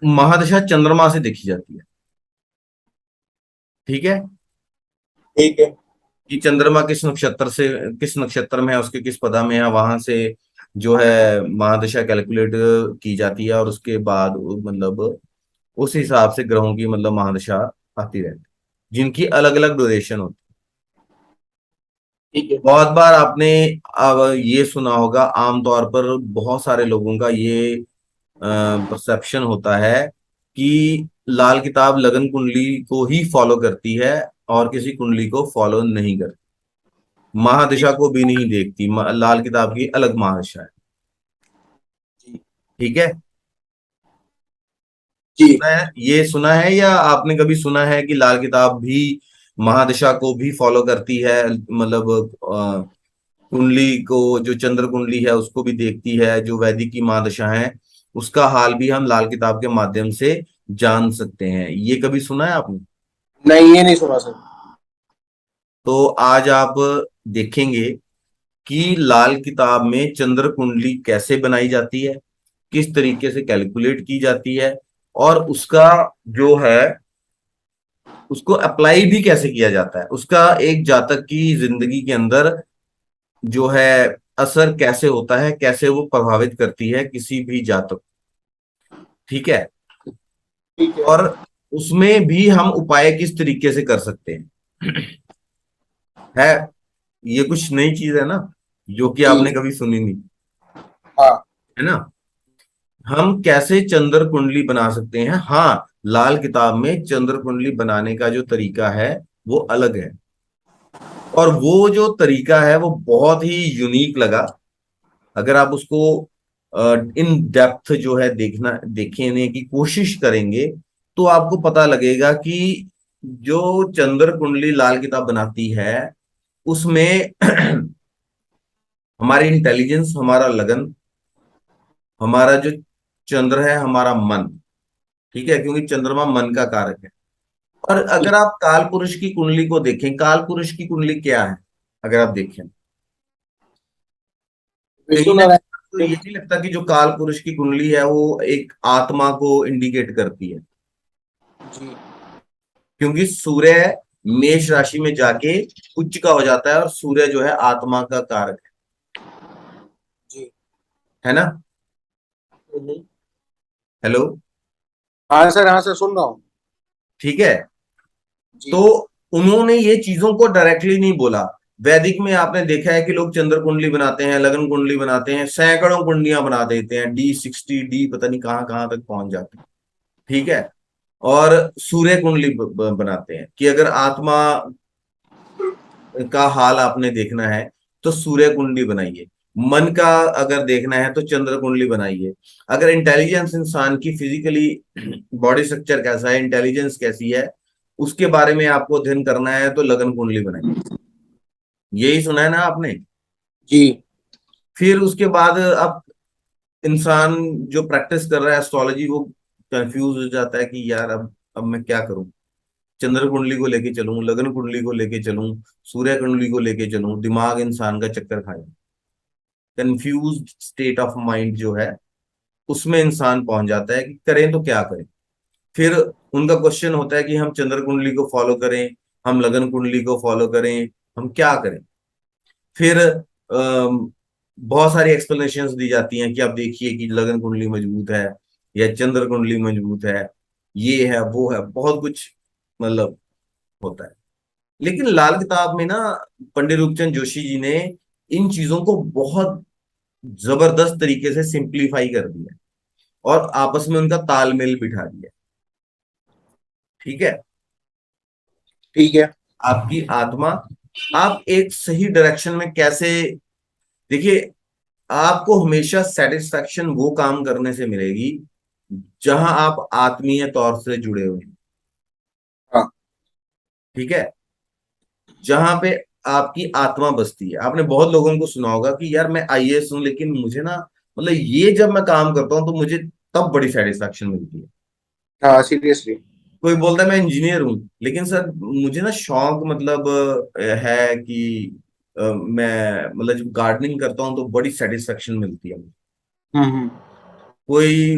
महादशा चंद्रमा से देखी जाती है। ठीक है। ठीक है। कि चंद्रमा किस नक्षत्र से, किस नक्षत्र में है, उसके किस पदा में है, वहां से जो है महादशा कैलकुलेट की जाती है, और उसके बाद मतलब उस हिसाब से ग्रहों की मतलब महादशा आती रहती है, जिनकी अलग अलग ड्यूरेशन होती है। ठीक है। बहुत बार आपने अब ये सुना होगा, आमतौर पर बहुत सारे लोगों का ये परसेप्शन होता है कि लाल किताब लगन कुंडली को ही फॉलो करती है और किसी कुंडली को फॉलो नहीं करती, महादिशा ठीक को भी नहीं देखती। लाल किताब की अलग महादिशा है। जी। ठीक है। जी। सुना है, ये सुना है, या आपने कभी सुना है कि लाल किताब भी महादिशा को भी फॉलो करती है, मतलब कुंडली को, जो चंद्र कुंडली है उसको भी देखती है, जो वैदिक की महादशा है उसका हाल भी हम लाल किताब के माध्यम से जान सकते हैं। ये कभी सुना है आपने? नहीं, ये नहीं सुना सर। तो आज आप देखेंगे कि लाल किताब में चंद्र कुंडली कैसे बनाई जाती है, किस तरीके से कैलकुलेट की जाती है, और उसका जो है उसको अप्लाई भी कैसे किया जाता है, उसका एक जातक की जिंदगी के अंदर जो है असर कैसे होता है, कैसे वो प्रभावित करती है किसी भी जातक। ठीक है। ठीक है। और उसमें भी हम उपाय किस तरीके से कर सकते हैं है, ये कुछ नई चीज है ना, जो कि जी। आपने कभी सुनी नहीं, हाँ। है ना। हम कैसे चंद्र कुंडली बना सकते हैं? हाँ, लाल किताब में चंद्र कुंडली बनाने का जो तरीका है वो अलग है, और वो जो तरीका है वो बहुत ही यूनिक लगा। अगर आप उसको इन डेप्थ जो है देखना देखने की कोशिश करेंगे तो आपको पता लगेगा कि जो चंद्र कुंडली लाल किताब बनाती है उसमें हमारी इंटेलिजेंस, हमारा लगन, हमारा जो चंद्र है, हमारा मन, ठीक है, क्योंकि चंद्रमा मन का कारक है। और ठीक। अगर आप काल पुरुष की कुंडली को देखें, काल पुरुष की कुंडली क्या है, अगर आप देखें, कहीं विष्णु ना कहीं तो नारायण। ये नहीं लगता कि जो काल पुरुष की कुंडली है वो एक आत्मा को इंडिकेट करती है, जी। क्योंकि सूर्य मेष राशि में जाके उच्च का हो जाता है, और सूर्य जो है आत्मा का कारक जी। है ना। हम्म। हेलो। हाँ सर, हाँ सर, सुन रहा हूँ। ठीक है। तो जी। उन्होंने ये चीजों को डायरेक्टली नहीं बोला। वैदिक में आपने देखा है कि लोग चंद्र कुंडली बनाते हैं, लगन कुंडली बनाते हैं, सैकड़ों कुंडलियां बना देते हैं, D60 डी पता नहीं कहां कहां तक पहुंच जाते हैं। ठीक है। और सूर्य कुंडली बनाते हैं कि अगर आत्मा का हाल आपने देखना है तो सूर्य कुंडली बनाइए, मन का अगर देखना है तो चंद्र कुंडली बनाइए, अगर इंटेलिजेंस इंसान की फिजिकली बॉडी स्ट्रक्चर कैसा है, इंटेलिजेंस कैसी है, उसके बारे में आपको अध्ययन करना है तो लगन कुंडली बनाइए। यही सुना है ना आपने। जी। फिर उसके बाद अब इंसान जो प्रैक्टिस कर रहा है एस्ट्रोलॉजी, वो कंफ्यूज हो जाता है कि यार अब मैं क्या करूं, चंद्र कुंडली को लेके चलूं, लगन कुंडली को लेके चलूं, सूर्य कुंडली को लेके चलूं, दिमाग इंसान का चक्कर खाए, कंफ्यूज स्टेट ऑफ माइंड जो है उसमें इंसान पहुंच जाता है कि करें तो क्या करें। फिर उनका क्वेश्चन होता है कि हम चंद्र कुंडली को फॉलो करें, हम लगन कुंडली को फॉलो करें, हम क्या करें। फिर बहुत सारी एक्सप्लेनेशंस दी जाती हैं कि आप देखिए कि लगन कुंडली मजबूत है या चंद्र कुंडली मजबूत है, ये है वो है, बहुत कुछ मतलब होता है। लेकिन लाल किताब में ना पंडित रूपचंद जोशी जी ने इन चीजों को बहुत जबरदस्त तरीके से सिंप्लीफाई कर दिया और आपस में उनका तालमेल बिठा दिया। ठीक है। ठीक है। आपकी आत्मा, आप एक सही डायरेक्शन में कैसे, देखिए, आपको हमेशा सेटिस्फैक्शन वो काम करने से मिलेगी जहां आप आत्मीय तौर से जुड़े हुए हैं। हाँ। ठीक है। जहां पे आपकी आत्मा बसती है। आपने बहुत लोगों को सुना होगा कि यार मैं IAS हूं लेकिन मुझे ना, मतलब ये जब मैं काम करता हूं तो मुझे तब बड़ी सेटिस्फैक्शन मिलती है। हाँ, सीरियसली। कोई बोलता है मैं इंजीनियर हूं लेकिन सर मुझे ना शौक मतलब है कि मैं मतलब जब गार्डनिंग करता हूँ तो बड़ी सेटिस्फेक्शन मिलती है मुझे। हम्म। कोई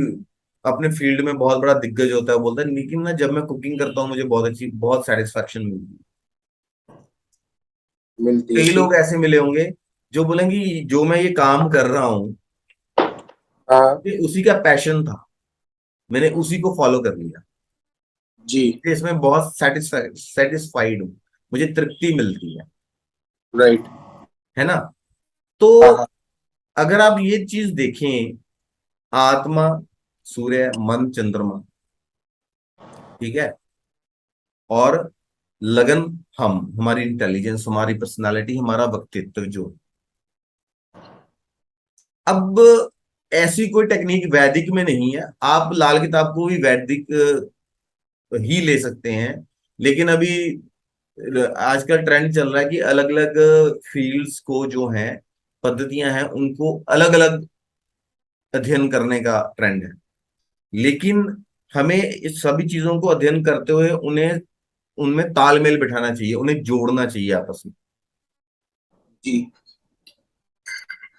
अपने फील्ड में बहुत बड़ा दिग्गज होता है, बोलता है लेकिन ना जब मैं कुकिंग करता हूँ मुझे बहुत अच्छी, बहुत सेटिस्फेक्शन मिलती है। मिलती है कई जी। लोग ऐसे मिले होंगे जो बोलेंगे जो मैं ये काम कर रहा हूँ हाँ ये उसी का पैशन था, मैंने उसी को फॉलो कर लिया, जी। इसलिए इसमें बहुत सेटिस्फाइड हूँ, मुझे तृप्ति मिलती राइट। है ना। तो हाँ हाँ। अगर आप ये चीज देखें, आत्मा सूर्य, मन चंद्रमा, ठीक है, और लगन हम, हमारी इंटेलिजेंस, हमारी पर्सनालिटी, हमारा व्यक्तित्व जो, अब ऐसी कोई टेक्निक वैदिक में नहीं है, आप लाल किताब को भी वैदिक ही ले सकते हैं, लेकिन अभी आजकल ट्रेंड चल रहा है कि अलग अलग फील्ड्स को जो है, पद्धतियां हैं, उनको अलग अलग अध्ययन करने का ट्रेंड है। लेकिन हमें इस सभी चीजों को अध्ययन करते हुए उन्हें, उनमें तालमेल बिठाना चाहिए, उन्हें जोड़ना चाहिए आपस में। जी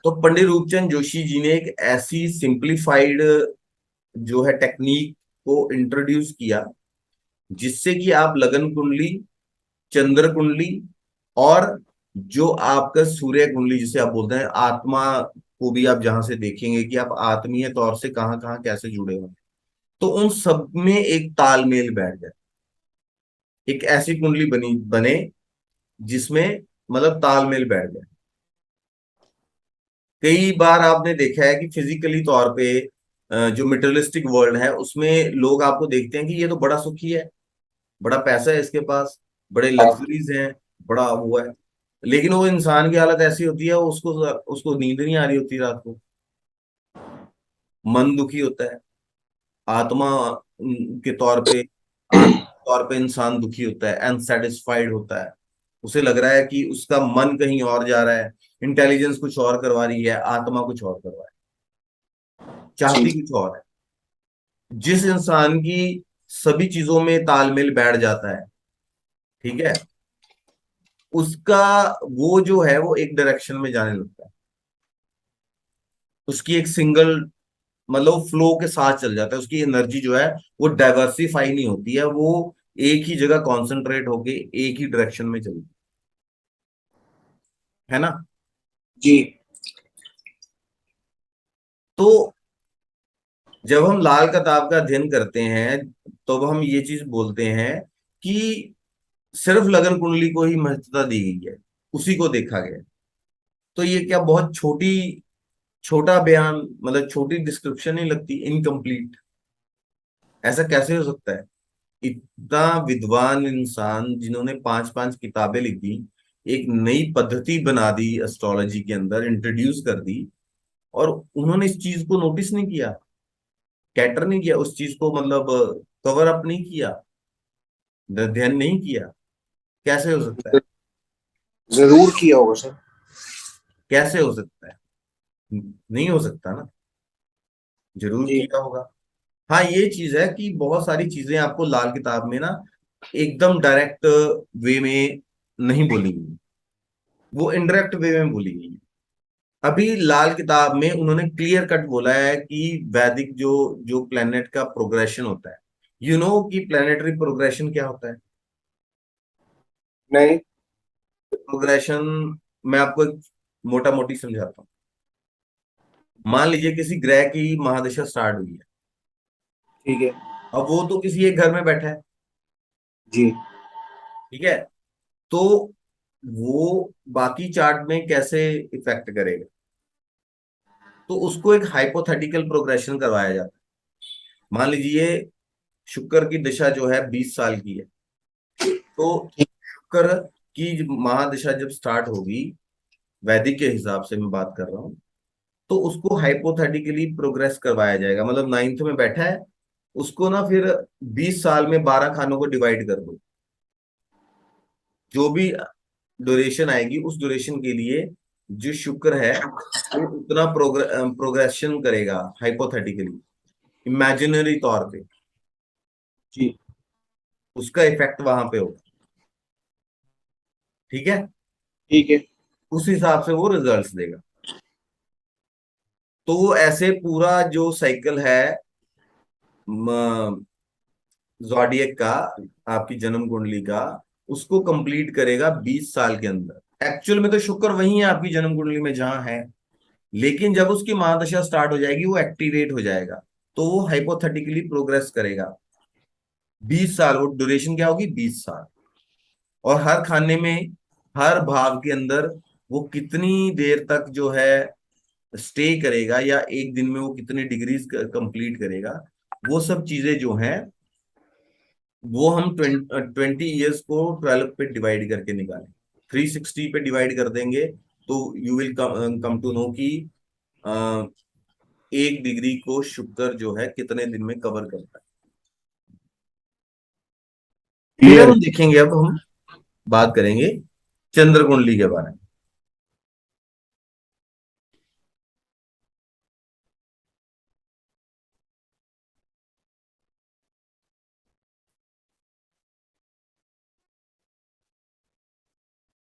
तो पंडित रूपचंद जोशी जी ने एक ऐसी सिंप्लीफाइड जो है टेक्निक को इंट्रोड्यूस किया, जिससे कि आप लगन कुंडली, चंद्र कुंडली, और जो आपका सूर्य कुंडली जिसे आप बोलते हैं, आत्मा को भी आप जहां से देखेंगे कि आप आत्मीय तौर से कहाँ कहाँ कैसे जुड़े हुए हैं, तो उन सब में एक तालमेल बैठ जाए, एक ऐसी कुंडली बनी बने जिसमें मतलब तालमेल बैठ जाए। कई बार आपने देखा है कि फिजिकली तौर पे जो मटेरियलिस्टिक वर्ल्ड है उसमें लोग आपको देखते हैं कि ये तो बड़ा सुखी है, बड़ा पैसा है इसके पास, बड़े हाँ। लग्जरीज हैं, बड़ा वो है, लेकिन वो इंसान की हालत ऐसी होती है, उसको उसको नींद नहीं आ रही होती रात को, मन दुखी होता है, आत्मा के तौर पे, आत्म के तौर पे इंसान दुखी होता है, अनसेटिस्फाइड होता है, उसे लग रहा है कि उसका मन कहीं और जा रहा है, इंटेलिजेंस कुछ और करवा रही है, आत्मा कुछ और करवा रही है, जी। चाहती कुछ और है। जिस इंसान की सभी चीजों में तालमेल बैठ जाता है, ठीक है, उसका वो जो है वो एक डायरेक्शन में जाने लगता है, उसकी एक सिंगल मतलब फ्लो के साथ चल जाता है, उसकी एनर्जी जो है वो डाइवर्सिफाई नहीं होती है, वो एक ही जगह कॉन्सेंट्रेट होके एक ही डायरेक्शन में चलती है ना। जी। तो जब हम लाल किताब का अध्ययन करते हैं तो हम ये चीज बोलते हैं कि सिर्फ लगन कुंडली को ही महत्वता दी गई है, उसी को देखा गया है। तो ये क्या बहुत छोटा बयान, मतलब छोटी डिस्क्रिप्शन नहीं लगती, इनकम्प्लीट? ऐसा कैसे हो सकता है? इतना विद्वान इंसान जिन्होंने पांच पांच किताबें लिख दी, एक नई पद्धति बना दी एस्ट्रोलॉजी के अंदर, इंट्रोड्यूस कर दी, और उन्होंने इस चीज को नोटिस नहीं किया, कैटर नहीं किया उस चीज को, मतलब कवर अप नहीं किया, अध्ययन नहीं किया, कैसे हो सकता है? जरूर किया होगा सर। कैसे हो सकता है? नहीं हो सकता ना, जरूर जी। किया होगा। हाँ ये चीज है कि बहुत सारी चीजें आपको लाल किताब में ना एकदम डायरेक्ट वे में नहीं बोली गई, वो इनडायरेक्ट वे में बोली गई। अभी लाल किताब में उन्होंने क्लियर कट बोला है कि वैदिक जो जो प्लेनेट का प्रोग्रेशन होता है, यू नो कि प्लेनेटरी प्रोग्रेशन क्या होता है? नहीं। प्रोग्रेशन मैं आपको एक मोटा मोटी समझाता हूँ। मान लीजिए किसी ग्रह की महादशा स्टार्ट हुई है, ठीक है। अब वो तो किसी एक घर में बैठा है, जी। ठीक है, तो वो बाकी चार्ट में कैसे इफेक्ट करेगा? तो उसको एक हाइपोथेटिकल प्रोग्रेशन करवाया जाता है। मान लीजिए शुक्र की दिशा जो है 20 साल की है, तो ठीक। शुक्र की महादशा जब स्टार्ट होगी, वैदिक के हिसाब से मैं बात कर रहा हूँ, तो उसको हाइपोथेटिकली प्रोग्रेस करवाया जाएगा, मतलब नाइन्थ में बैठा है, उसको ना फिर 20 साल में 12 खानों को डिवाइड कर दो, जो भी ड्यूरेशन आएगी उस ड्यूरेशन के लिए जो शुक्र है वो उतना प्रोग्रेशन करेगा हाइपोथेटिकली, इमेजिनरी तौर पे, जी। उसका इफेक्ट वहां पे होगा, ठीक है, ठीक है। उस हिसाब से वो रिजल्ट्स देगा। तो वो ऐसे पूरा जो साइकिल है जॉडियक का, आपकी जन्म कुंडली का, उसको कंप्लीट करेगा 20 साल के अंदर। एक्चुअल में तो शुक्र वही है आपकी जन्म कुंडली में जहां है, लेकिन जब उसकी महादशा स्टार्ट हो जाएगी वो एक्टिवेट हो जाएगा, तो वो हाइपोथेटिकली प्रोग्रेस करेगा। 20 साल, वो ड्यूरेशन क्या होगी, 20 साल। और हर खाने में, हर भाव के अंदर वो कितनी देर तक जो है स्टे करेगा, या एक दिन में वो कितने डिग्रीज कंप्लीट करेगा, वो सब चीजें जो हैं वो हम 20 ईयर्स को 12 पे डिवाइड करके निकालें। 360 पे डिवाइड कर देंगे तो you will come to know कि 1 डिग्री को शुक्र जो है कितने दिन में कवर करता है। फिर क्लियर। हम देखेंगे, अब हम बात करेंगे चंद्र कुंडली के बारे में।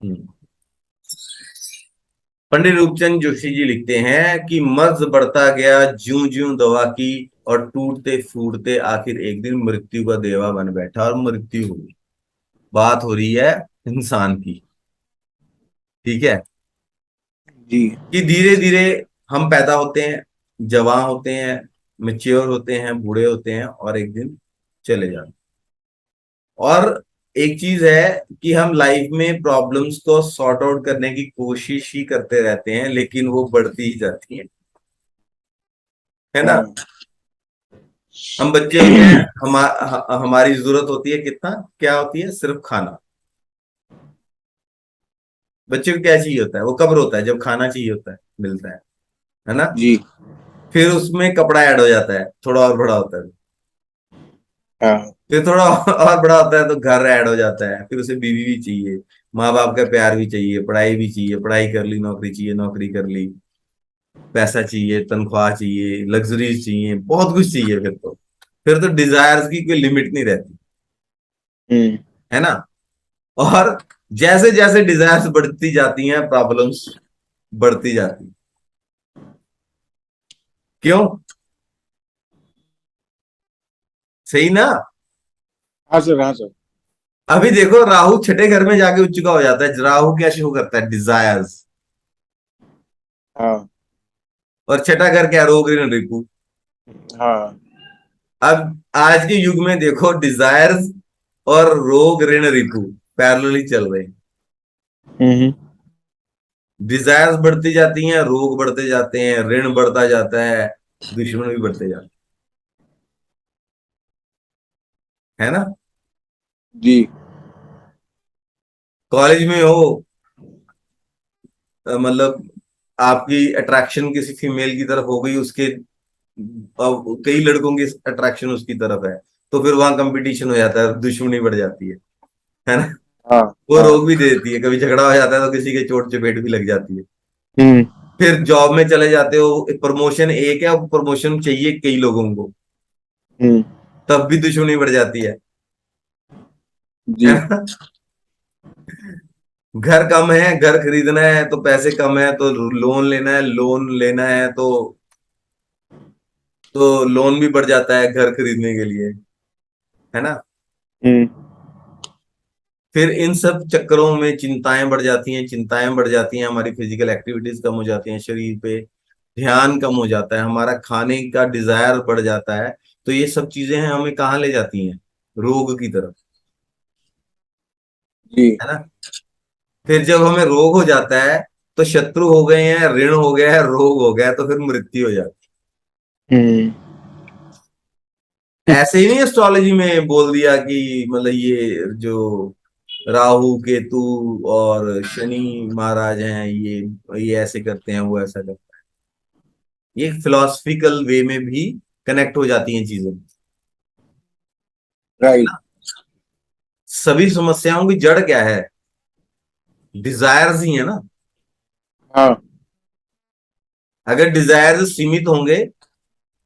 हम्म। पंडित रूपचंद जोशी जी लिखते हैं कि मर्ज बढ़ता गया ज्यों ज्यों दवा की, और टूटते फूटते आखिर एक दिन मृत्यु का देवा बन बैठा और मृत्यु हुई। बात हो रही है इंसान की, ठीक है, जी। कि धीरे धीरे हम पैदा होते हैं, जवान होते हैं, मेच्योर होते हैं, बूढ़े होते हैं, और एक दिन चले जाते हैं। और एक चीज है कि हम लाइफ में प्रॉब्लम्स को सॉर्ट आउट करने की कोशिश ही करते रहते हैं, लेकिन वो बढ़ती ही जाती है ना। हाँ। हम बच्चे होते हैं, हमारी जरूरत होती है कितना, क्या होती है, सिर्फ खाना। बच्चे को क्या चाहिए होता है, वो कब रोता है, जब खाना चाहिए होता है, मिलता है ना। जी। फिर उसमें कपड़ा ऐड हो जाता है, थोड़ा और बड़ा होता है। हाँ। फिर थोड़ा और बड़ा होता है तो घर ऐड हो जाता है, फिर उसे बीवी भी चाहिए, माँ बाप का प्यार भी चाहिए, पढ़ाई भी चाहिए, पढ़ाई कर ली, नौकरी चाहिए, नौकरी कर ली, पैसा चाहिए, तनख्वाह चाहिए, लग्जरीज चाहिए, बहुत कुछ चाहिए। फिर तो डिजायर्स की कोई लिमिट नहीं रहती, हम्म। है ना। और जैसे जैसे डिजायर्स बढ़ती जाती हैं, प्रॉब्लम्स बढ़ती जाती हैं। क्यों, सही ना। हाँ सर, हाँ सर। अभी देखो, राहु छठे घर में जाके उच्च का हो जाता है। राहु क्या शो करता है, डिजायर्स। हाँ। और छठा घर क्या, रोग ऋण रिपू। हाँ। अब आज के युग में देखो, डिजायर्स और रोग ऋण रिपू पैरेलली चल रहे हैं। हम्म। डिजायर्स बढ़ती जाती हैं, रोग बढ़ते जाते हैं, ऋण बढ़ता जाता है, दुश्मन भी बढ़ते जाते हैं, है ना। जी। कॉलेज में हो, मतलब आपकी अट्रैक्शन किसी फीमेल की तरफ हो गई, उसके अब कई लड़कों की अट्रैक्शन उसकी तरफ है, तो फिर वहां कंपटीशन हो जाता है, दुश्मनी बढ़ जाती है ना। हाँ। वो हाँ। रोग भी दे देती है, कभी झगड़ा हो जाता है तो किसी के चोट चपेट भी लग जाती है। हम्म। फिर जॉब में चले जाते हो, प्रमोशन एक है, प्रमोशन चाहिए कई लोगों को, हम्म। तब भी दुश्मनी बढ़ जाती है जी। ना। घर कम है, घर खरीदना है तो पैसे कम है, तो लोन लेना है, लोन लेना है तो लोन भी बढ़ जाता है घर खरीदने के लिए, है ना। हम्म। फिर इन सब चक्करों में चिंताएं बढ़ जाती हैं, चिंताएं बढ़ जाती हैं, हमारी फिजिकल एक्टिविटीज कम हो जाती हैं, शरीर पे ध्यान कम हो जाता है, हमारा खाने का डिजायर बढ़ जाता है। तो ये सब चीजें हैं, हमें कहाँ ले जाती हैं, रोग की तरफ, जी। है ना। फिर जब हमें रोग हो जाता है, तो शत्रु हो गए हैं, ऋण हो गया है, रोग हो गया है, तो फिर मृत्यु हो जाती हम्म। है। ऐसे ही नहीं एस्ट्रोलॉजी में बोल दिया कि मतलब ये जो राहु केतु और शनि महाराज हैं, ये ऐसे करते हैं, वो ऐसा करते हैं। ये फिलोसफिकल वे में भी कनेक्ट हो जाती हैं चीजें, है राइट। ना। सभी समस्याओं की जड़ क्या है, डिजायर्स ही है ना। हाँ। अगर डिजायर्स सीमित होंगे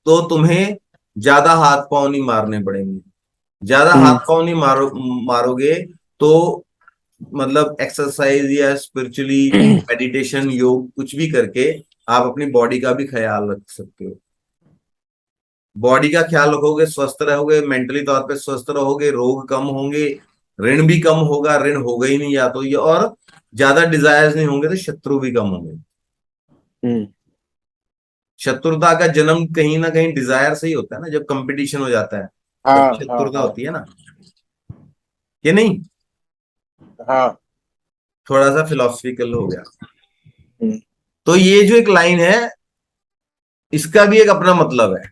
तो तुम्हें ज्यादा हाथ पांव नहीं मारने पड़ेंगे। ज्यादा हाथ हम्म। पांव नहीं मारोगे तो मतलब एक्सरसाइज या स्पिरिचुअली मेडिटेशन, योग कुछ भी करके आप अपनी बॉडी का भी ख्याल रख सकते हो। बॉडी का ख्याल रखोगे, स्वस्थ रहोगे, मेंटली तौर पे स्वस्थ रहोगे, रोग कम होंगे, ऋण भी कम होगा, ऋण होगा ही नहीं या तो ये, और ज्यादा डिजायर्स नहीं होंगे तो शत्रु भी कम होंगे। हम्म। शत्रुता का जन्म कहीं ना कहीं डिजायर से ही होता है ना, जब कंपटीशन हो जाता है हाँ तभी हाँ शत्रुता हाँ होती है ना, कि नहीं? हाँ। थोड़ा सा फिलोसफिकल हो गया। हम्म तो ये जो एक लाइन है, इसका भी एक अपना मतलब है।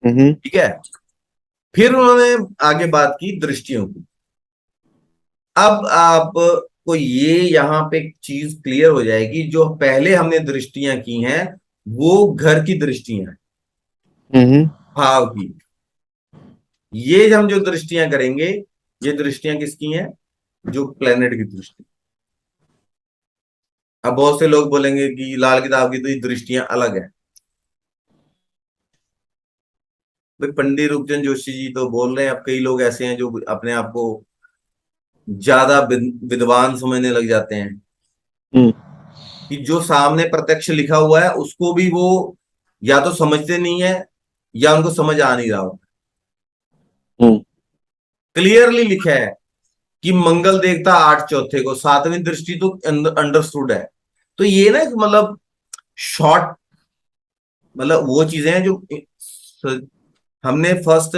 हम्म ठीक है। फिर उन्होंने आगे बात की दृष्टियों की। अब आपको ये यहां पे एक चीज क्लियर हो जाएगी, जो पहले हमने दृष्टियां की हैं वो घर की दृष्टियां हैं, हम्म भाव की। ये हम जो दृष्टियां करेंगे, ये दृष्टियां किसकी हैं? जो प्लेनेट की दृष्टि। अब बहुत से लोग बोलेंगे कि लाल किताब की तो ये दृष्टियां अलग है। भाई पंडित रूपचंद जोशी जी तो बोल रहे हैं, अब कई लोग ऐसे हैं जो अपने आप को ज्यादा विद्वान समझने लग जाते हैं, हम्म कि जो सामने प्रत्यक्ष लिखा हुआ है उसको भी वो या तो समझते नहीं है, या उनको समझ आ नहीं रहा हो। हम्म क्लियरली लिखा है कि मंगल देखता आठ चौथे को, सातवीं दृष्टि तो अंडरस्टूड है। तो ये ना मतलब शॉर्ट, मतलब वो चीजें हैं जो हमने फर्स्ट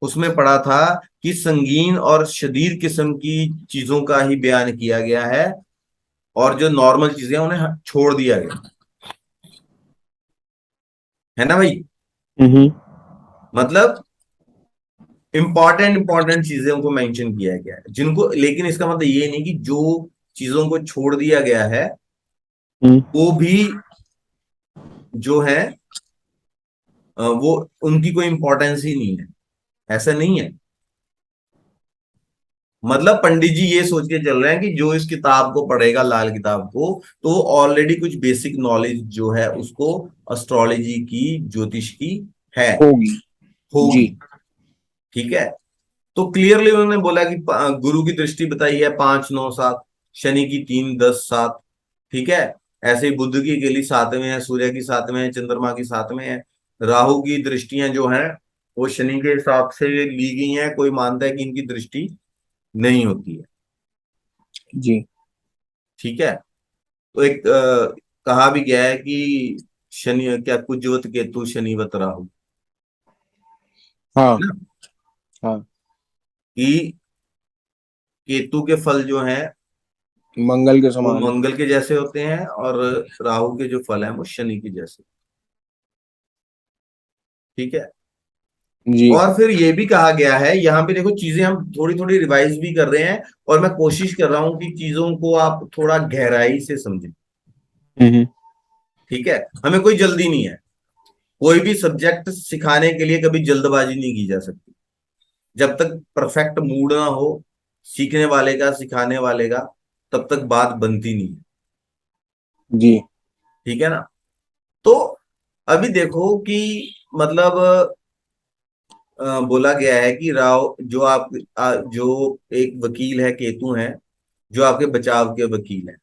उसमें पढ़ा था कि संगीन और शदीद किस्म की चीजों का ही बयान किया गया है, और जो नॉर्मल चीजें हैं उन्हें छोड़ दिया गया है ना भाई। हम्म मतलब इंपॉर्टेंट इंपॉर्टेंट चीजों को मेंशन किया गया है जिनको, लेकिन इसका मतलब ये नहीं कि जो चीजों को छोड़ दिया गया है हम्म वो भी जो है वो उनकी कोई इंपॉर्टेंस ही नहीं है, ऐसा नहीं है। मतलब पंडित जी ये सोच के चल रहे हैं कि जो इस किताब को पढ़ेगा, लाल किताब को, तो ऑलरेडी कुछ बेसिक नॉलेज जो है उसको एस्ट्रोलॉजी की, ज्योतिष की है, होगी। जी। होगी। ठीक है। तो क्लियरली उन्होंने बोला कि गुरु की दृष्टि बताई है 5 9 7, शनि की 3 10 7। ठीक है। ऐसे ही बुध की अकेली 7 में है, सूर्य की 7 में है, चंद्रमा की 7 में है। राहु की दृष्टियां जो हैं वो शनि के हिसाब से ली गई हैं, कोई मानता है कि इनकी दृष्टि नहीं होती है। जी। ठीक है। तो एक कहा भी गया है कि शनि क्या, कुजवत केतु शनिवत राहु, हाँ है ना? हाँ। कि केतु के फल जो हैं मंगल के वो समान है। मंगल के जैसे होते हैं, और राहु के जो फल हैं वो शनि के जैसे। ठीक है। जी। और फिर ये भी कहा गया है, यहाँ पे देखो चीजें हम थोड़ी थोड़ी रिवाइज भी कर रहे हैं, और मैं कोशिश कर रहा हूं कि चीजों को आप थोड़ा गहराई से समझें। हम्म ठीक है। हमें कोई जल्दी नहीं है, कोई भी सब्जेक्ट सिखाने के लिए कभी जल्दबाजी नहीं की जा सकती। जब तक परफेक्ट मूड ना हो सीखने वाले का, सिखाने वाले का, तब तक बात बनती नहीं है। जी। ठीक है ना? तो अभी देखो कि मतलब बोला गया है कि राव जो आप जो एक वकील है, केतु है जो आपके बचाव के वकील हैं,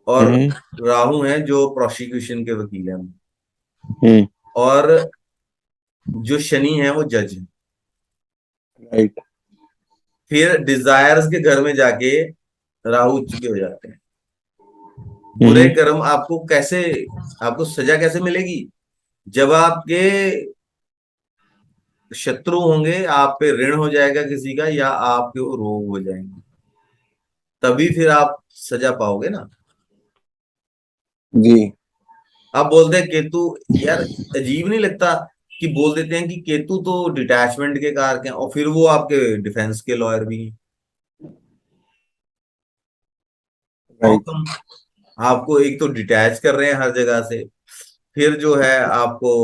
और हम्म राहु हैं जो प्रोसिक्यूशन के वकील हैं, हम्म और जो शनि है वो जज है। राइट। फिर डिजायर्स के घर में जाके राहु उच्च के हो जाते हैं। बुरे हम्म कर्म आपको कैसे, आपको सजा कैसे मिलेगी? जब आपके शत्रु होंगे, आप पे ऋण हो जाएगा किसी का, या आपके वो रोग हो जाएंगे, तभी फिर आप सजा पाओगे ना। जी। आप बोलते हैं केतु, यार अजीब नहीं लगता कि बोल देते हैं कि केतु तो डिटैचमेंट के कारक हैं, और फिर वो आपके डिफेंस के लॉयर भी हैं। How right. कम? आपको एक तो डिटैच कर रहे हैं हर जगह से, फिर जो है आपको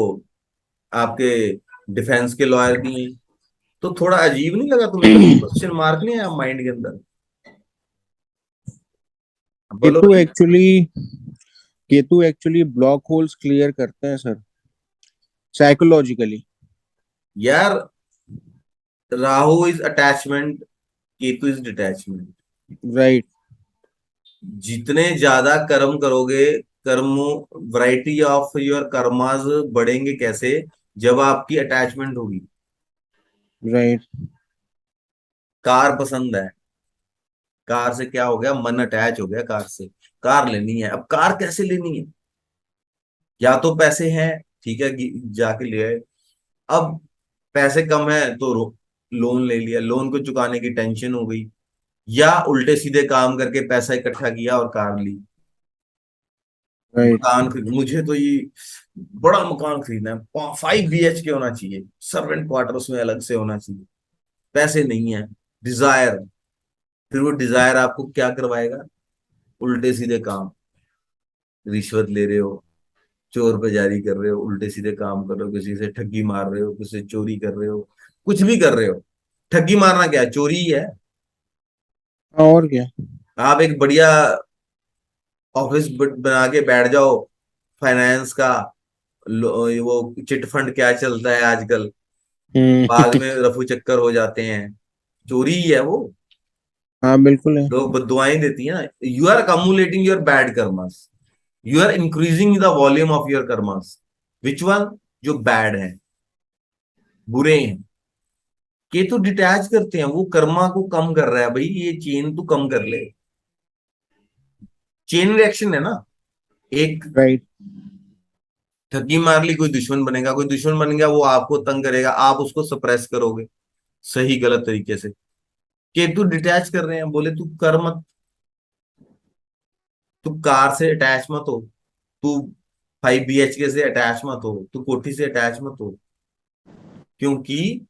आपके डिफेंस के लॉयर भी हैं। तो थोड़ा अजीब नहीं लगा तुम्हें? कभी क्वेश्चन मार्क नहीं आया माइंड के अंदर? अब बोलो केतु भाई। Actually Ketu actually block holes clear करते हैं सर, साइकोलॉजिकली। यार Rahu is attachment, Ketu is detachment. Right. जितने ज्यादा कर्म करोगे कर्मों, वैरायटी ऑफ योर कर्मास बढ़ेंगे कैसे? जब आपकी अटैचमेंट होगी। राइट। कार पसंद है, कार से क्या हो गया, मन अटैच हो गया कार से, कार लेनी है। अब कार कैसे लेनी है? या तो पैसे हैं, ठीक है, जाके ले आए। अब पैसे कम है तो लोन ले लिया, लोन को चुकाने की टेंशन हो गई। या उल्टे सीधे काम करके पैसा इकट्ठा किया और कार ली। राइट। मकान खरीद, मुझे तो ये बड़ा मकान खरीदना है, 5 BHK होना चाहिए, सर्वेंट क्वार्टर उसमें अलग से होना चाहिए। पैसे नहीं है, डिजायर। फिर वो डिजायर आपको क्या करवाएगा? उल्टे सीधे काम, रिश्वत ले रहे हो, चोर पे जारी कर रहे हो, उल्टे सीधे काम कर रहे हो, किसी से ठगी मार रहे हो, किसी से चोरी कर रहे हो, कुछ भी कर रहे हो। ठगी मारना क्या है? चोरी ही है। हाँ, और क्या। आप एक बढ़िया ऑफिस बना के बैठ जाओ, फाइनेंस का, वो चिट फंड क्या चलता है आजकल, बाद हम्म। में रफू चक्कर हो जाते हैं। चोरी ही है वो। हाँ, बिल्कुल है। लोग बददुआएं देती हैं ना। You are accumulating your bad karmas, you are increasing the volume of your karmas. Which one? जो बैड है, बुरे हैं। केतु डिटैच करते हैं, वो कर्मा को कम कर रहा है, भाई ये चेन तू कम कर ले। चेन रिएक्शन है ना। एक राइट। ठगी मार ली, कोई दुश्मन बनेगा, कोई दुश्मन बन गया, वो आपको तंग करेगा, आप उसको सप्रेस करोगे सही गलत तरीके से। केतु डिटैच कर रहे हैं, बोले तू कर मत, तू कार से अटैच मत हो, तू 5 BHK से अटैच मत हो, तू कोठी से अटैच मत हो, क्योंकि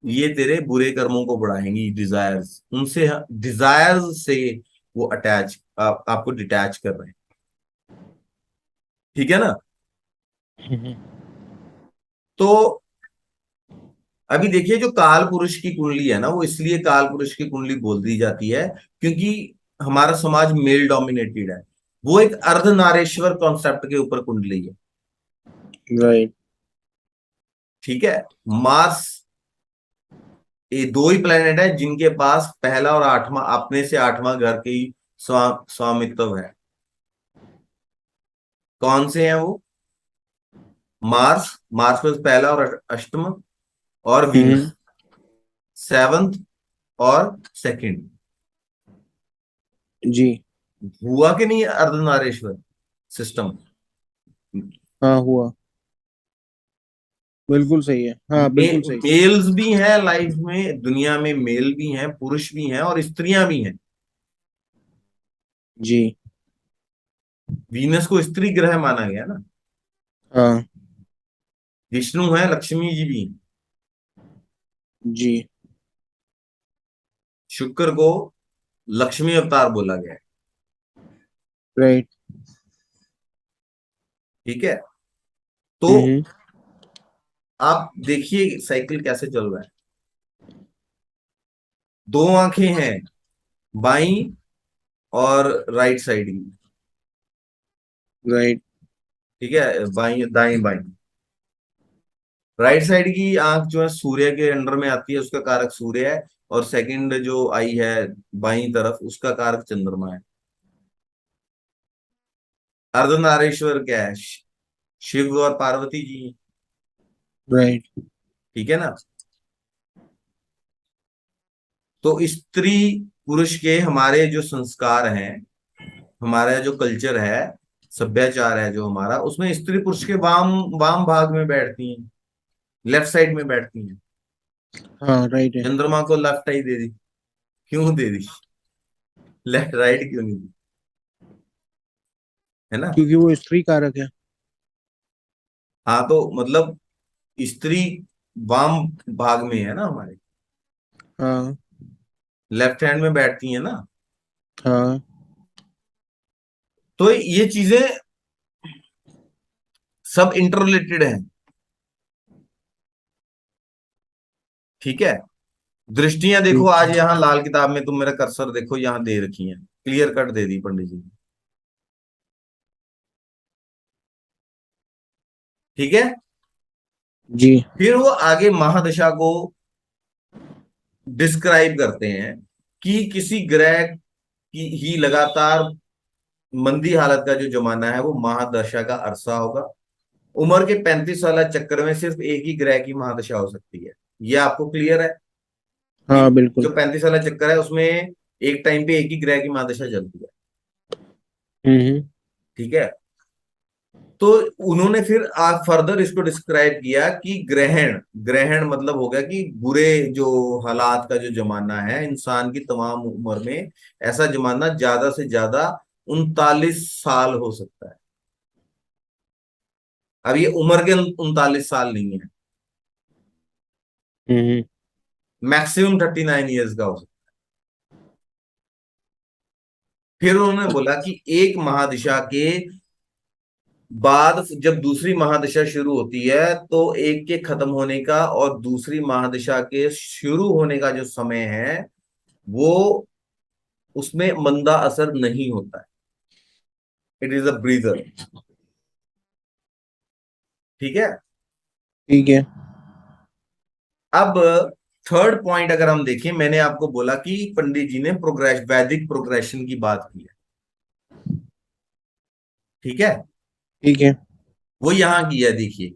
ये तेरे बुरे कर्मों को बढ़ाएंगी। डिजायर्स उनसे, डिजायर्स से वो अटैच, आपको डिटैच कर रहे हैं। ठीक है ना? हम्म। तो अभी देखिए, जो काल पुरुष की कुंडली है ना, वो इसलिए काल पुरुष की कुंडली बोल दी जाती है क्योंकि हमारा समाज मेल डोमिनेटेड है। वो एक अर्धनारेश्वर कॉन्सेप्ट के ऊपर कुंडली है। राइट। ठीक है। मार्स, ये दो ही प्लेनेट है जिनके पास पहला और आठवां, अपने से आठवां घर की स्वामित्व है। कौन से हैं वो? मार्स, मार्स पर पहला और अष्टम, और हम्म। वीनस सेवंथ और सेकंड। जी। हुआ कि नहीं अर्धनारेश्वर सिस्टम? हाँ, हुआ। बिल्कुल सही है, हाँ, बिल्कुल सही। मेल्स भी हैं लाइफ में, दुनिया में मेल भी हैं, पुरुष भी हैं और स्त्रियां भी हैं। जी। वीनस को स्त्री ग्रह माना गया ना। हाँ। विष्णु है, लक्ष्मी जी भी हैं। जी। शुक्र को लक्ष्मी अवतार बोला गया है। राइट। ठीक है। तो हम्म। आप देखिए साइकिल कैसे चल रहा है। दो आंखें हैं, बाई और राइट साइड की। राइट। ठीक है, by Dai by. Right side की आंख जो है सूर्य के अंडर में आती है, उसका कारक सूर्य है। और सेकंड जो आई है बाई तरफ, उसका कारक चंद्रमा है। अर्धनारीश्वर क्या है? शिव और पार्वती जी। राइट। ठीक है ना? तो स्त्री पुरुष के हमारे जो संस्कार हैं, हमारा जो कल्चर है, सभ्याचार है जो हमारा, उसमें स्त्री पुरुष के वाम वाम भाग में बैठती हैं, लेफ्ट साइड में बैठती हैं। हाँ, राइट है। चंद्रमा को लेफ्ट ही दे दी, क्यों दे दी? लेफ्ट राइट क्यों नहीं दी? है ना? क्योंकि वो स्त्री कारक है। हाँ, तो मतलब स्त्री वाम भाग में है ना हमारे, हाँ। लेफ्ट हैंड में बैठती है ना। हाँ। तो ये चीजें सब इंटर रिलेटेड हैं। ठीक है। दृष्टियां देखो, ठीक आज है। यहाँ लाल किताब में तुम मेरा कर्सर देखो, यहाँ दे रखी है, क्लियर कट दे दी पंडित जी ने। ठीक है। जी। फिर वो आगे महादशा को डिस्क्राइब करते हैं कि किसी ग्रह की ही लगातार मंदी हालत का जो जमाना है वो महादशा का अरसा होगा। उम्र के 35 साल चक्कर में सिर्फ एक ही ग्रह की महादशा हो सकती है। ये आपको क्लियर है कि हाँ बिल्कुल। जो 35 साल चक्कर है उसमें एक टाइम पे एक ही ग्रह की महादशा चलती है। हम्म। ठीक है। तो उन्होंने फिर फर्दर इसको डिस्क्राइब किया कि ग्रहण, ग्रहण मतलब हो गया कि बुरे जो हालात का जो जमाना है इंसान की तमाम उम्र में, ऐसा जमाना ज्यादा से ज्यादा 39 साल हो सकता है। अब ये उम्र के 39 साल नहीं है, हम्म। मैक्सिमम 39 ईयर्स का हो सकता है। फिर उन्होंने बोला कि एक महादिशा के बाद जब दूसरी महादशा शुरू होती है तो एक के खत्म होने का और दूसरी महादशा के शुरू होने का जो समय है वो, उसमें मंदा असर नहीं होता है। It is a breather. ठीक है। ठीक है। अब थर्ड पॉइंट अगर हम देखें, मैंने आपको बोला कि पंडित जी ने प्रोग्रेस, वैदिक प्रोग्रेशन की बात की है। ठीक है। ठीक है। वो यहां की है, देखिए,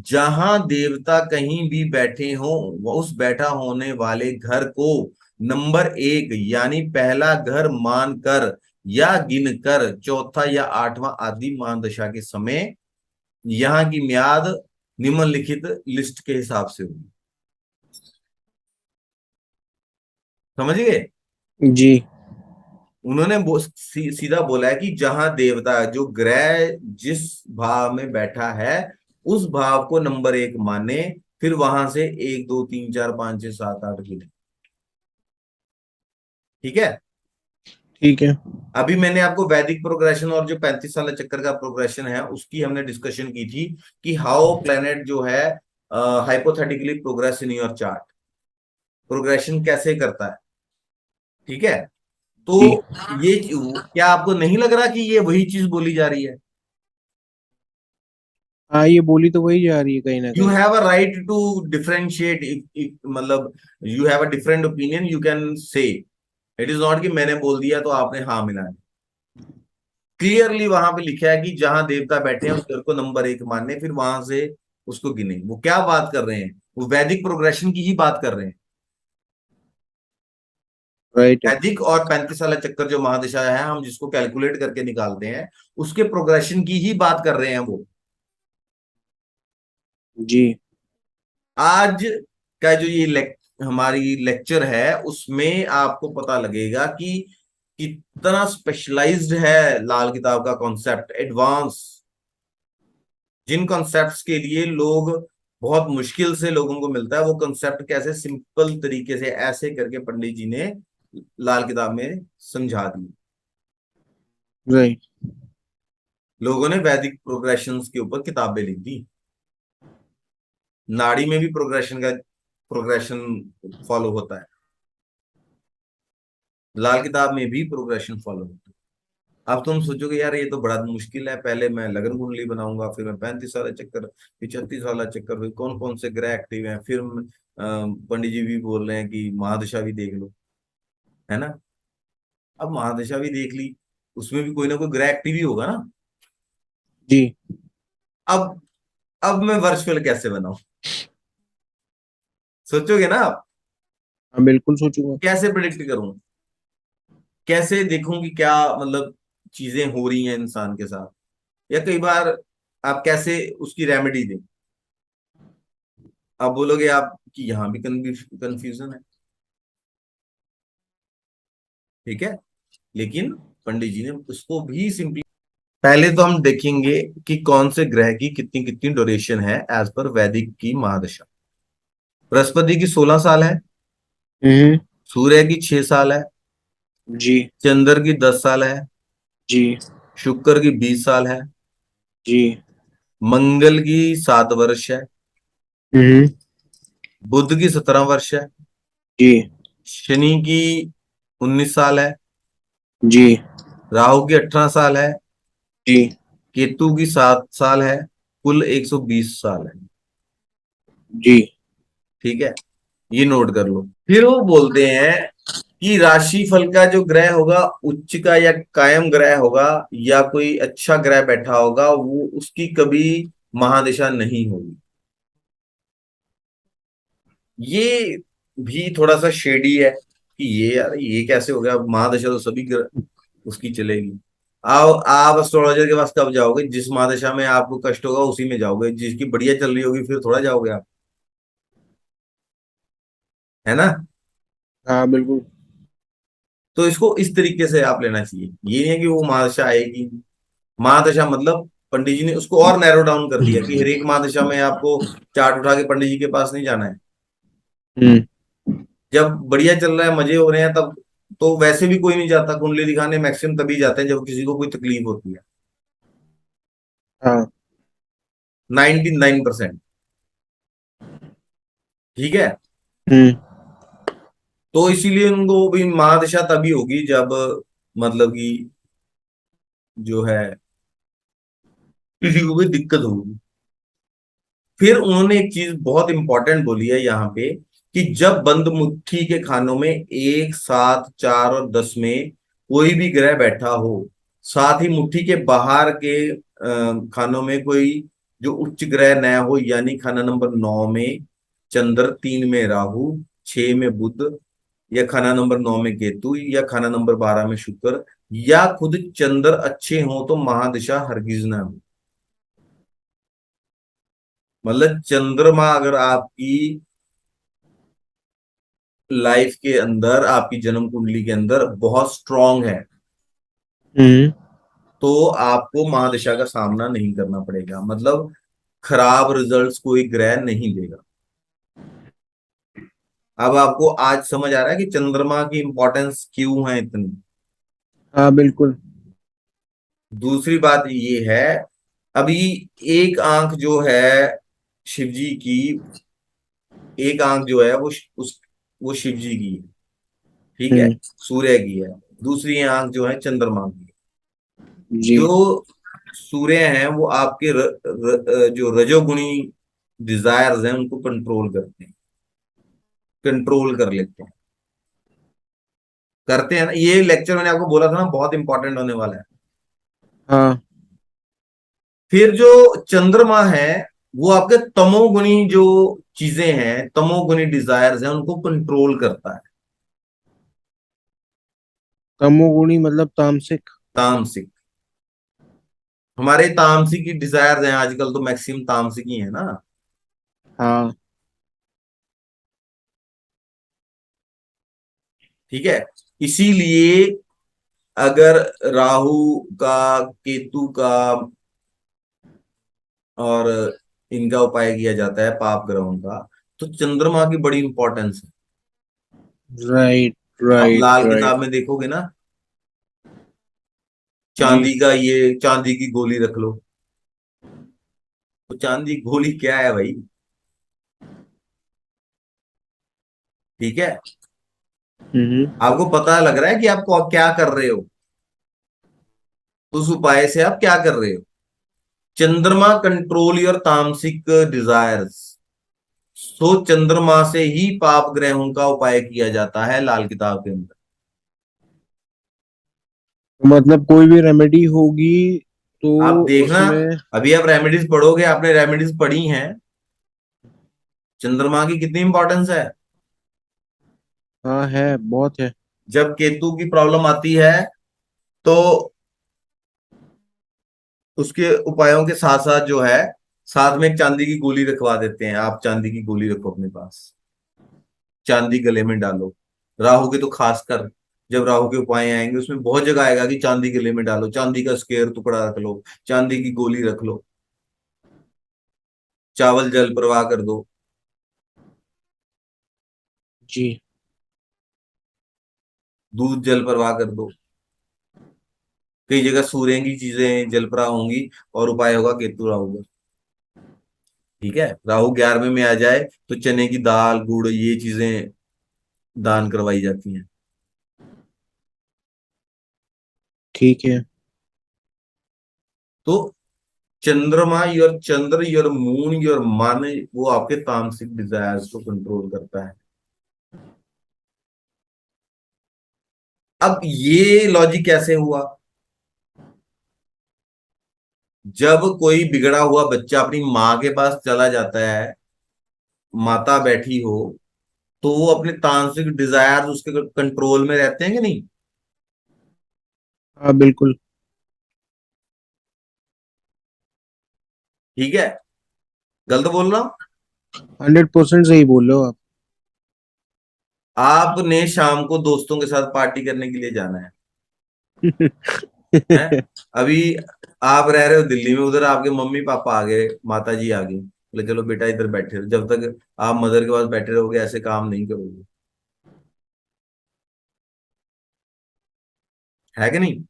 जहां देवता कहीं भी बैठे हो, वो उस बैठा होने वाले घर को नंबर एक यानी पहला घर मानकर या गिनकर चौथा या आठवां आदि महादशा के समय यहाँ की म्याद निम्नलिखित लिस्ट के हिसाब से होगी। समझ गए? जी। उन्होंने सीधा बोला है कि जहां देवता, जो ग्रह जिस भाव में बैठा है उस भाव को नंबर एक माने, फिर वहां से एक दो तीन चार पांच छह सात आठ गिने। ठीक है। ठीक है। अभी मैंने आपको वैदिक प्रोग्रेशन और जो 35 साल चक्कर का प्रोग्रेशन है उसकी हमने डिस्कशन की थी कि हाउ प्लेनेट जो है hypothetically progress in your chart, progression कैसे करता है। ठीक है। तो जी। ये क्या आपको नहीं लग रहा कि ये वही चीज बोली जा रही है? हाँ ये बोली तो वही जा रही है कहीं ना यू कहीं। Have a right to differentiate, मतलब you have a different opinion, you can say. It is not कि मैंने बोल दिया तो आपने हाँ मिला। क्लियरली वहां पे लिखा है कि जहां देवता बैठे हैं उस घर को नंबर एक माने, फिर वहां से उसको गिने। वो क्या बात कर रहे हैं? वो वैदिक प्रोग्रेशन की ही बात कर रहे हैं। राइट है। वैदिक और 35 साल चक्कर जो महादशा है हम जिसको कैलकुलेट करके निकालते हैं, उसके प्रोग्रेशन की ही बात कर रहे हैं वो। जी। आज का जो ये हमारी लेक्चर है उसमें आपको पता लगेगा कि कितना स्पेशलाइज्ड है लाल किताब का कॉन्सेप्ट, एडवांस। जिन कॉन्सेप्ट्स के लिए लोग बहुत मुश्किल से लोगों को मिलता है, वो कॉन्सेप्ट कैसे सिंपल तरीके से ऐसे करके पंडित जी ने लाल किताब में समझा दी। राइट। लोगों ने वैदिक प्रोग्रेशन के ऊपर किताबें लिख दी। नाड़ी में भी प्रोग्रेशन फॉलो होता है, लाल किताब में भी प्रोग्रेशन फॉलो होता है। अब तुम सोचोगे यार ये तो बड़ा मुश्किल है, पहले मैं लगन कुंडली बनाऊंगा, फिर मैं 35 साल चक्कर, फिर 36 साल चक्कर, फिर कौन कौन से ग्रह एक्टिव हैं, फिर पंडित जी भी बोल रहे हैं कि महादशा भी देख लो, है ना। अब महादशा भी देख ली, उसमें भी कोई ना कोई ग्रह एक्टिव ही होगा ना। जी। अब अब मैं वर्चुअल कैसे बनाऊं? सोचोगे ना आप? हाँ बिल्कुल सोचूंगा। कैसे प्रिडिक्ट करूं? कैसे देखूं कि क्या मतलब चीजें हो रही हैं इंसान के साथ, या कई बार आप कैसे उसकी रेमेडी दें? आप बोलोगे आप कि यहाँ भी कंफ्यूजन है। ठीक है। लेकिन पंडित जी ने उसको भी सिंपली, पहले तो हम देखेंगे कि कौन से ग्रह की कितनी कितनी ड्यूरेशन है एज पर वैदिक की महादशा। बृहस्पति की 16 साल है, हम्म। सूर्य की 6 साल है, जी। चंद्र की 10 साल है, जी। शुक्र की 20 साल है, जी। मंगल की 7 वर्ष है, हम्म। बुध की 17 वर्ष है, जी। शनि की 19 साल है, जी। राहु की 18 साल है, जी। केतु की 7 साल है, कुल 120 साल है। जी। ठीक है। ये नोट कर लो। फिर वो बोलते हैं कि राशि फल का जो ग्रह होगा उच्च का या कायम ग्रह होगा, या कोई अच्छा ग्रह बैठा होगा, वो उसकी कभी महादशा नहीं होगी। ये भी थोड़ा सा शेडी है कि ये यार ये कैसे हो गया, महादशा तो सभी उसकी चलेगी। आप एस्ट्रोलॉजर के पास कब जाओगे? जिस महादशा में आपको कष्ट होगा उसी में जाओगे, जिसकी बढ़िया चल रही होगी फिर थोड़ा जाओगे आप, है ना? हाँ बिल्कुल। तो इसको इस तरीके से आप लेना चाहिए, ये नहीं है कि वो महादशा आएगी। महादशा मतलब पंडित जी ने उसको और नैरो डाउन कर दिया कि हर एक महादशा में आपको चार्ट उठा के पंडित जी के पास नहीं जाना है। हम्म। जब बढ़िया चल रहा है, मजे हो रहे हैं, तब तो वैसे भी कोई नहीं जाता कुंडली दिखाने, मैक्सिमम तभी जाते हैं जब किसी को कोई तकलीफ होती है। हाँ। 99%। ठीक है। हम्म। तो इसीलिए उनको भी महादशा तभी होगी जब, मतलब कि जो है किसी को भी दिक्कत होगी। फिर उन्होंने एक चीज बहुत इंपॉर्टेंट बोली है यहाँ पे, कि जब बंद मुट्ठी के खानों में 1, 7, 4 और 10 में कोई भी ग्रह बैठा हो, साथ ही मुट्ठी के बाहर के खानों में कोई जो उच्च ग्रह न हो, यानी खाना नंबर 9 में चंद्र, 3 में राहु, 6 में बुध, या खाना नंबर 9 में केतु, या खाना नंबर 12 में शुक्र, या खुद चंद्र अच्छे हो, तो महादशा हरगिज ना हो। मतलब चंद्रमा अगर आपकी लाइफ के अंदर, आपकी जन्म कुंडली के अंदर बहुत स्ट्रांग है, हम्म। तो आपको महादशा का सामना नहीं करना पड़ेगा, मतलब खराब रिजल्ट्स कोई ग्रह नहीं देगा। अब आपको आज समझ आ रहा है कि चंद्रमा की इंपॉर्टेंस क्यों है इतनी। हाँ बिल्कुल। दूसरी बात ये है, अभी एक आंख जो है शिव जी की, एक आंख जो है वो शिव जी की है, ठीक है, हम्म। सूर्य की है। दूसरी आंख जो है चंद्रमा की है। जी। जो सूर्य हैं वो आपके जो रजोगुणी डिजायर्स हैं उनको कंट्रोल करते हैं, कंट्रोल कर लेते हैं, करते हैं ना। ये लेक्चर मैंने आपको बोला था ना, बहुत इंपॉर्टेंट होने वाला है। हाँ। फिर जो चंद्रमा है वो आपके तमोगुणी जो चीजें हैं, तमोगुणी डिजायर्स हैं, उनको कंट्रोल करता है। तमोगुणी मतलब तामसिक। तामसिक, हमारे तामसिक की डिजायर्स हैं आजकल, तो मैक्सिमम तामसिक ही है ना। हाँ। ठीक है। इसीलिए अगर राहु का, केतु का और इनका उपाय किया जाता है पाप ग्रहों का, तो चंद्रमा की बड़ी इंपॉर्टेंस है। राइट आप राइट लाल राइट। किताब में देखोगे ना, जी। चांदी का, ये चांदी की गोली रख लो। तो चांदी की गोली क्या है भाई? ठीक है। हम्म। आपको पता लग रहा है कि आपको क्या कर रहे हो, उस उपाय से आप क्या कर रहे हो। चंद्रमा कंट्रोल योर तामसिक डिजायर्स, सो चंद्रमा से ही पाप ग्रहों का उपाय किया जाता है लाल किताब के अंदर। मतलब कोई भी रेमेडी होगी तो आप देखना, उसमें। अभी आप रेमेडीज पढ़ोगे, आपने रेमेडीज पढ़ी हैं, चंद्रमा की कितनी इंपॉर्टेंस है। हाँ है, बहुत है। जब केतु की प्रॉब्लम आती है, तो उसके उपायों के साथ साथ जो है, साथ में एक चांदी की गोली रखवा देते हैं। आप चांदी की गोली रखो अपने पास, चांदी गले में डालो। राहु के तो खासकर, जब राहु के उपाय आएंगे उसमें बहुत जगह आएगा कि चांदी गले में डालो, चांदी का स्क्वायर टुकड़ा रख लो, चांदी की गोली रख लो, चावल जल प्रवाह कर दो। जी। दूध जल प्रवाह कर दो। कई जगह सूर्य की चीजें जल प्रवाह होंगी, और उपाय होगा केतु राहु का। ठीक है। राहु 11वें में आ जाए तो चने की दाल, गुड़, ये चीजें दान करवाई जाती हैं। ठीक है। तो चंद्रमा, your Chandra, your moon, your मन, वो आपके तामसिक डिजायर्स को कंट्रोल करता है। अब ये लॉजिक कैसे हुआ? जब कोई बिगड़ा हुआ बच्चा अपनी माँ के पास चला जाता है, माता बैठी हो, तो वो अपने तांत्रिक डिजायर उसके कंट्रोल में रहते हैं कि नहीं? हाँ बिल्कुल। ठीक है, गलत बोल रहा हूं? 100% सही बोल रहे हो आप। आपने शाम को दोस्तों के साथ पार्टी करने के लिए जाना है? अभी आप रह रहे हो दिल्ली में, उधर आपके मम्मी पापा आ गए, माता जी आ गई, बोले चलो बेटा इधर बैठे रहो, जब तक आप मदर के पास बैठे रहोगे ऐसे काम नहीं करोगे। है कि नहीं?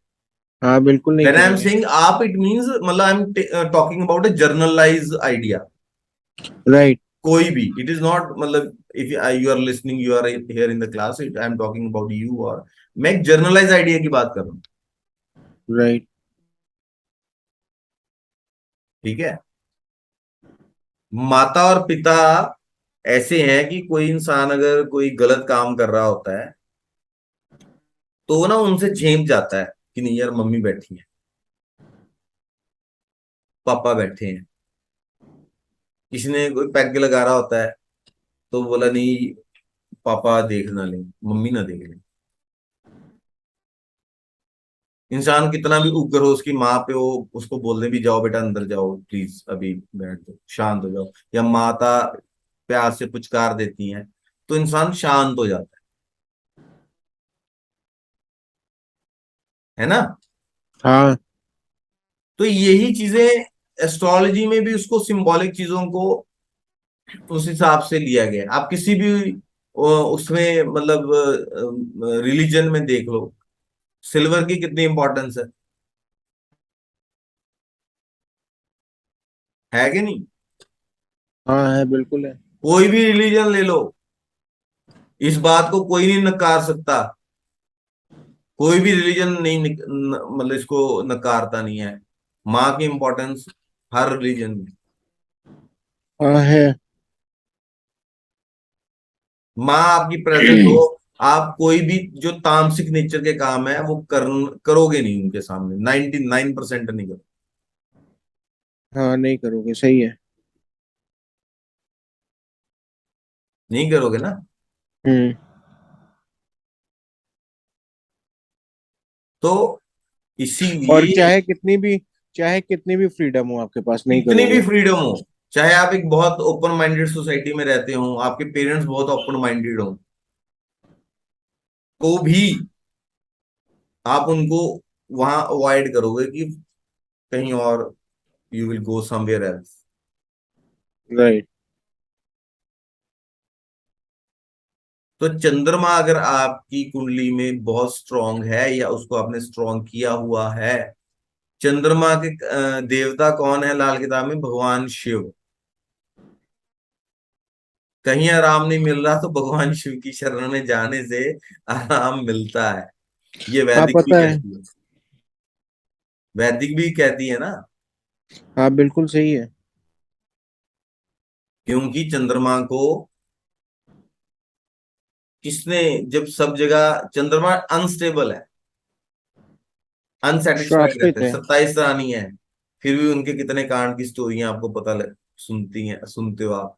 हाँ बिल्कुल नहीं व्हेन आई एम करेंगे। सेइंग आप, इट मींस मतलब I am talking about a generalise idea. Right. कोई भी, इट इज नॉट मतलब if you are listening, you are here in the class, it I am talking about you, और मैं एक generalized idea की बात कर रहा हूँ। राइट। ठीक है, माता और पिता ऐसे हैं कि कोई इंसान अगर कोई गलत काम कर रहा होता है तो वो ना उनसे झेप जाता है कि नहीं यार, मम्मी बैठी है, पापा बैठे हैं। किसी ने कोई पैग लगा रहा होता है तो बोला नहीं, पापा देख ना ले, मम्मी ना देख ले। इंसान कितना भी उग्र हो, उसकी माँ पे हो, उसको बोलने भी जाओ बेटा अंदर जाओ प्लीज, अभी बैठ जाओ, शांत हो जाओ, या माता प्यार से पुचकार देती हैं तो इंसान शांत हो जाता है ना? हाँ। तो यही चीजें एस्ट्रोलॉजी में भी, उसको सिंबॉलिक चीजों को उस हिसाब से लिया गया है। आप किसी भी उसमें मतलब रिलीजन में देख लो, सिल्वर की कितनी इंपॉर्टेंस है कि नहीं? हाँ है, बिल्कुल है। कोई भी रिलीजन ले लो, इस बात को कोई नहीं नकार सकता। कोई भी रिलीजन नहीं मतलब इसको नकारता नहीं है, माँ की इंपॉर्टेंस हर रिलीजन में। हाँ है। माँ आपकी प्रेजेंट हो, आप कोई भी जो तामसिक नेचर के काम है वो करोगे नहीं उनके सामने, 99% नहीं करोगे। हाँ नहीं करोगे, सही है। नहीं करोगे ना? हम्म। तो और इसीलिए चाहे कितनी भी फ्रीडम हो आपके पास, नहीं कितनी भी करोगे। फ्रीडम हो, चाहे आप एक बहुत ओपन माइंडेड सोसाइटी में रहते हो, आपके पेरेंट्स बहुत ओपन माइंडेड हो, तो भी आप उनको वहां अवॉइड करोगे कि कहीं और, you will go somewhere else. Right. तो चंद्रमा अगर आपकी कुंडली में बहुत स्ट्रांग है या उसको आपने स्ट्रांग किया हुआ है, चंद्रमा के देवता कौन है लाल किताब में? भगवान शिव। कहीं आराम नहीं मिल रहा तो भगवान शिव की शरण में जाने से आराम मिलता है, ये हाँ वैदिक भी पता है। कहती है। वैदिक भी कहती है ना, हाँ बिल्कुल सही है। क्योंकि चंद्रमा को किसने, जब सब जगह चंद्रमा अनस्टेबल है, अनसेटिस्फाइड रहते श्रापित हैं, है। 27 रानी है, फिर भी उनके कितने कांड की स्टोरियां आपको पता सुनती हैं, सुनते हो आप।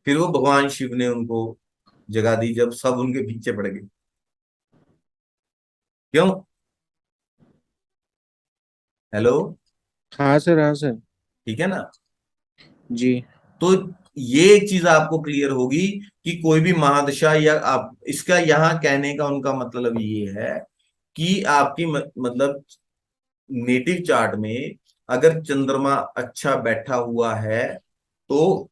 फिर वो भगवान शिव ने उनको जगा दी जब सब उनके पीछे पड़ गए। क्यों? हेलो? हाँ सर, हाँ सर। ठीक है ना? जी। तो ये एक चीज आपको क्लियर होगी कि कोई भी महादशा, या आप इसका यहाँ कहने का उनका मतलब ये है कि आपकी मतलब नेटिव चार्ट में अगर चंद्रमा अच्छा बैठा हुआ है तो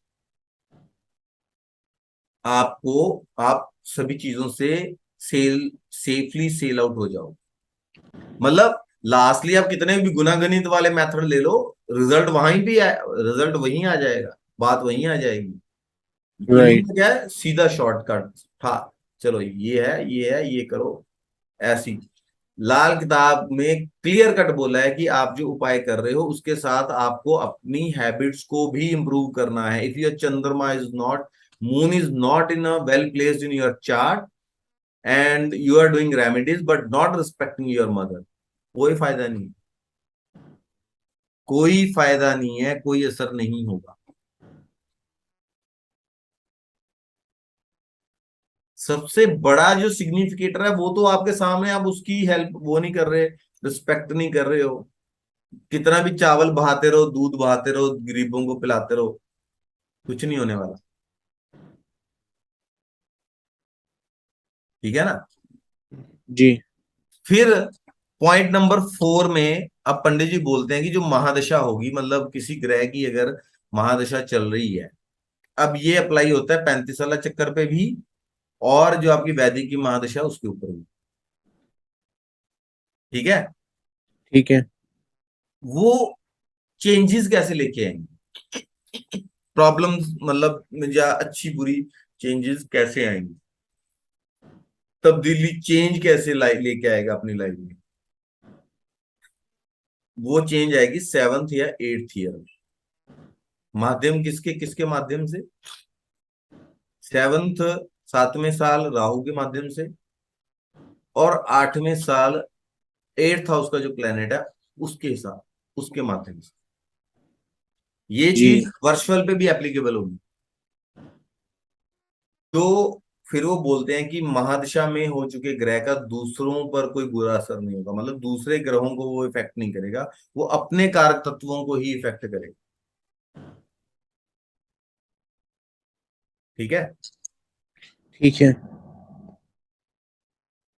आपको, आप सभी चीजों से सेफली सेल आउट हो जाओ। मतलब लास्टली आप कितने भी गुनागणित वाले मेथड ले लो, रिजल्ट वहीं भी रिजल्ट वहीं आ जाएगा, बात वहीं आ जाएगी। कुंडली राइट। में क्या है? सीधा शॉर्टकट था, चलो ये है, ये है, ये करो, ऐसी। लाल किताब में क्लियर कट बोला है कि आप जो उपाय कर रहे हो उसके साथ आपको अपनी हैबिट्स को भी इंप्रूव करना है। इफ योर चंद्रमा is not, moon is not in a well placed in your chart, and you are doing remedies but not respecting your mother, कोई फायदा नहीं, कोई फायदा नहीं है, कोई असर नहीं होगा। सबसे बड़ा जो सिग्निफिकेटर है वो तो आपके सामने, आप उसकी हेल्प वो नहीं कर रहे, रिस्पेक्ट नहीं कर रहे हो। कितना भी चावल बहाते रहो, दूध बहाते रहो, गरीबों को पिलाते रहो, कुछ नहीं होने वाला। ठीक है ना। जी। फिर पॉइंट नंबर 4 में अब पंडित जी बोलते हैं कि जो महादशा होगी, मतलब किसी ग्रह की अगर महादशा चल रही है, अब ये अप्लाई होता है 35 वाला चक्कर पे भी, और जो आपकी वैदिक की महादशा है उसके ऊपर भी। ठीक है। ठीक है। वो चेंजेस कैसे लेके आएंगे, प्रॉब्लम्स मतलब या अच्छी बुरी चेंजेस कैसे आएंगी, तब्दीली चेंज कैसे लेके आएगा अपनी लाइफ में, वो चेंज आएगी 7th या 8th ईयर में। माध्यम किसके किसके माध्यम से, 7th 7वें साल राहु के माध्यम से, और 8वें साल 8th हाउस का जो प्लेनेट है उसके हिसाब, उसके माध्यम से। ये जी। चीज वर्चुअल पे भी एप्लीकेबल होगी। तो फिर वो बोलते हैं कि महादशा में हो चुके ग्रह का दूसरों पर कोई बुरा असर नहीं होगा, मतलब दूसरे ग्रहों को वो इफेक्ट नहीं करेगा, वो अपने कारक तत्वों को ही इफेक्ट करेगा। ठीक है। ठीक है।